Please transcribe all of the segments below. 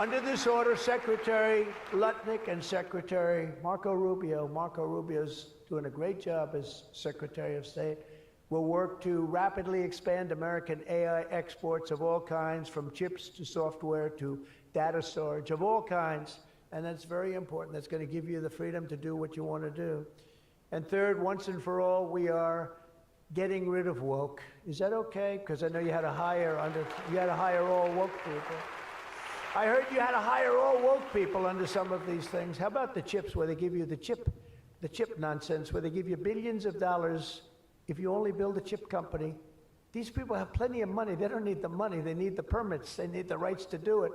Under this order, Secretary Lutnick and Secretary Marco Rubio's doing a great job as Secretary of State, will work to rapidly expand American AI exports of all kinds, from chips to software to data storage of all kinds. And that's very important. That's going to give you the freedom to do what you want to do. And third, once and for all, we are getting rid of woke. Is that okay? Because I know you had to hire all woke people. I heard you had to hire all woke people under some of these things. How about the chips, where they give you the chip nonsense, where they give you billions of dollars if you only build a chip company? These people have plenty of money. They don't need the money. They need the permits. They need the rights to do it.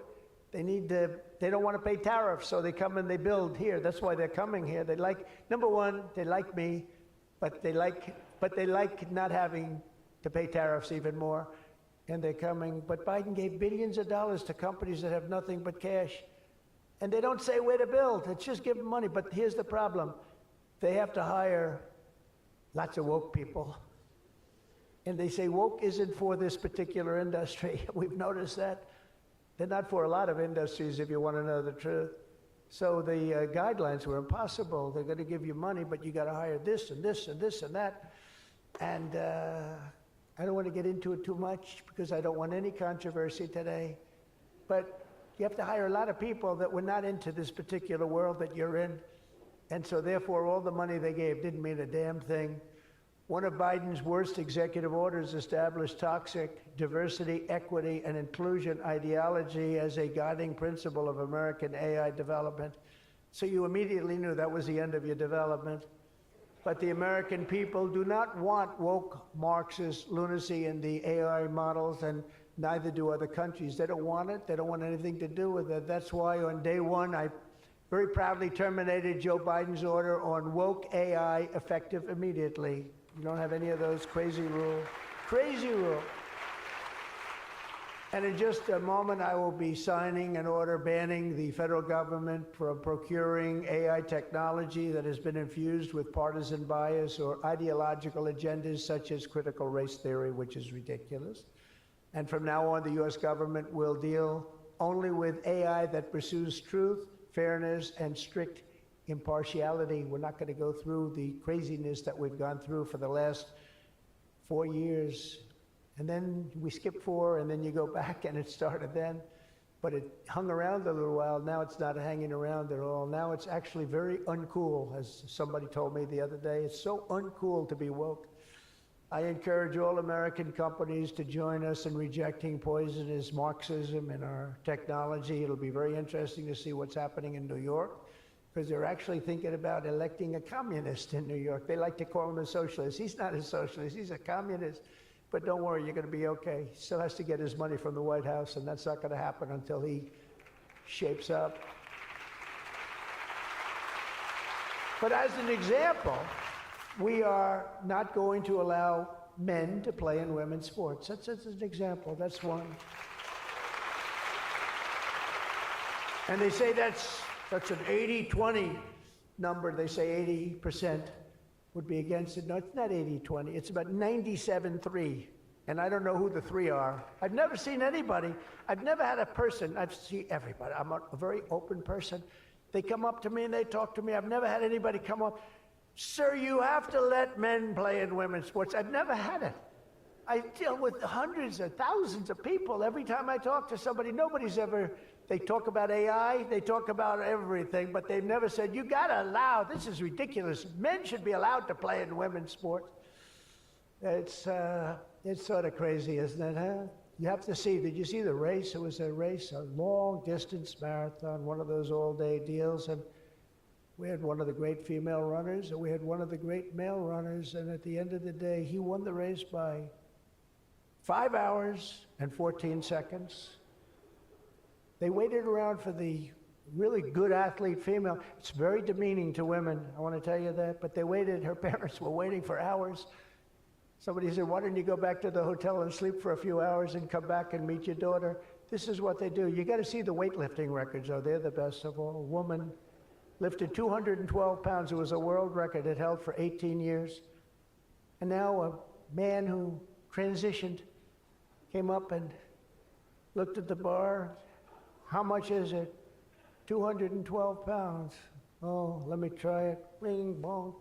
They don't want to pay tariffs, so they come and they build here. That's why they're coming here. They like, number one, they like me, but they like not having to pay tariffs even more. And they're coming, but Biden gave billions of dollars to companies that have nothing but cash. And they don't say where to build. It's just give them money. But here's the problem. They have to hire lots of woke people. And they say woke isn't for this particular industry. We've noticed that. They're not for a lot of industries, if you want to know the truth. So the guidelines were impossible. They're going to give you money, but you got to hire this and this and this and that. And I don't want to get into it too much because I don't want any controversy today. But you have to hire a lot of people that were not into this particular world that you're in. And so therefore, all the money they gave didn't mean a damn thing. One of Biden's worst executive orders established toxic diversity, equity, and inclusion ideology as a guiding principle of American AI development. So you immediately knew that was the end of your development. But the American people do not want woke Marxist lunacy in the AI models, and neither do other countries. They don't want it. They don't want anything to do with it. That's why on day one, I very proudly terminated Joe Biden's order on woke AI effective immediately. You don't have any of those crazy rules. Crazy rule. And in just a moment, I will be signing an order banning the federal government from procuring AI technology that has been infused with partisan bias or ideological agendas such as critical race theory, which is ridiculous. And from now on, the U.S. government will deal only with AI that pursues truth, fairness, and strict impartiality. We're not going to go through the craziness that we've gone through for the last 4 years. And then we skip 4, and then you go back, and it started then. But it hung around a little while. Now it's not hanging around at all. Now it's actually very uncool, as somebody told me the other day. It's so uncool to be woke. I encourage all American companies to join us in rejecting poisonous Marxism in our technology. It'll be very interesting to see what's happening in New York, because they're actually thinking about electing a communist in New York. They like to call him a socialist. He's not a socialist. He's a communist. But don't worry, you're going to be okay. He still has to get his money from the White House, and that's not going to happen until he shapes up. But as an example, we are not going to allow men to play in women's sports. That's an example. That's one. And they say that's an 80-20 number. They say 80% would be against it. No, it's not 80-20. It's about 97-3. And I don't know who the 3 are. I've never seen anybody. I've never had a person. I've seen everybody. I'm a very open person. They come up to me and they talk to me. I've never had anybody come up, sir, you have to let men play in women's sports. I've never had it. I deal with hundreds of thousands of people. Every time I talk to somebody, nobody's ever, they talk about AI, they talk about everything, but they've never said, you gotta allow, this is ridiculous. Men should be allowed to play in women's sports. It's sort of crazy, isn't it, huh? You have to see, did you see the race? It was a race, a long distance marathon, one of those all-day deals, and we had one of the great female runners, and we had one of the great male runners, and at the end of the day, he won the race by 5 hours and 14 seconds. They waited around for the really good athlete female. It's very demeaning to women, I want to tell you that, but they waited, her parents were waiting for hours. Somebody said, why don't you go back to the hotel and sleep for a few hours and come back and meet your daughter? This is what they do. You got to see the weightlifting records, though. They're the best of all. A woman lifted 212 pounds. It was a world record. It held for 18 years. And now a man who transitioned came up and looked at the bar, How much is it? 212 pounds. Oh, let me try it. Ring, bong.